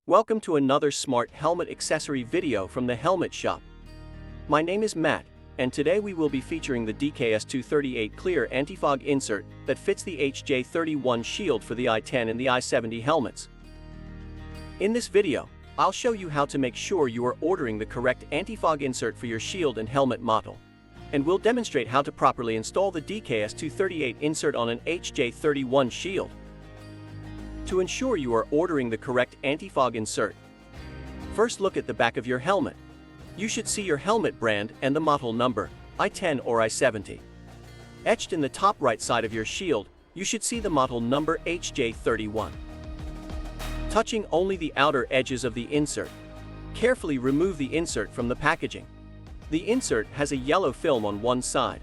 Welcome to another smart helmet accessory video from the Helmet Shop. My name is Matt, and today we will be featuring the DKS 238 clear anti-fog insert that fits the HJ-31 shield for the i10 and the i70 helmets. In this video, I'll show you how to make sure you are ordering the correct anti-fog insert for your shield and helmet model. And we'll demonstrate how to properly install the DKS 238 insert on an HJ-31 shield. To ensure you are ordering the correct anti-fog insert, first look at the back of your helmet. You should see your helmet brand and the model number, i10 or i70. Etched in the top right side of your shield, you should see the model number HJ-31. Touching only the outer edges of the insert, carefully remove the insert from the packaging. The insert has a yellow film on one side.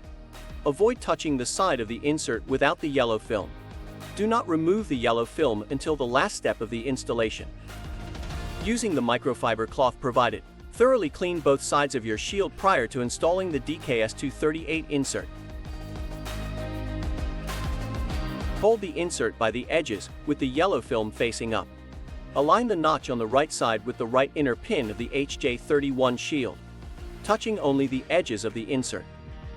Avoid touching the side of the insert without the yellow film. Do not remove the yellow film until the last step of the installation. Using the microfiber cloth provided, thoroughly clean both sides of your shield prior to installing the DKS 238 insert. Hold the insert by the edges with the yellow film facing up. Align the notch on the right side with the right inner pin of the HJ-31 shield, touching only the edges of the insert.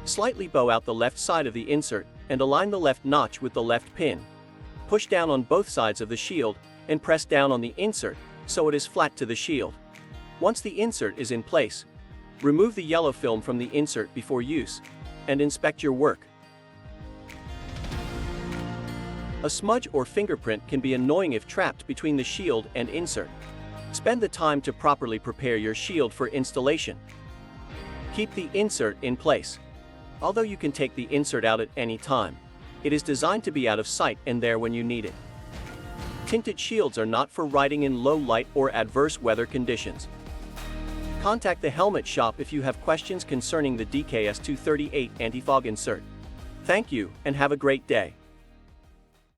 Slightly bow out the left side of the insert and align the left notch with the left pin. Push down on both sides of the shield and press down on the insert so it is flat to the shield. Once the insert is in place, remove the yellow film from the insert before use and inspect your work. A smudge or fingerprint can be annoying if trapped between the shield and insert. Spend the time to properly prepare your shield for installation. Keep the insert in place. Although you can take the insert out at any time, it is designed to be out of sight and there when you need it. Tinted shields are not for riding in low light or adverse weather conditions. Contact the Helmet Shop if you have questions concerning the DKS 238 anti-fog insert. Thank you and have a great day.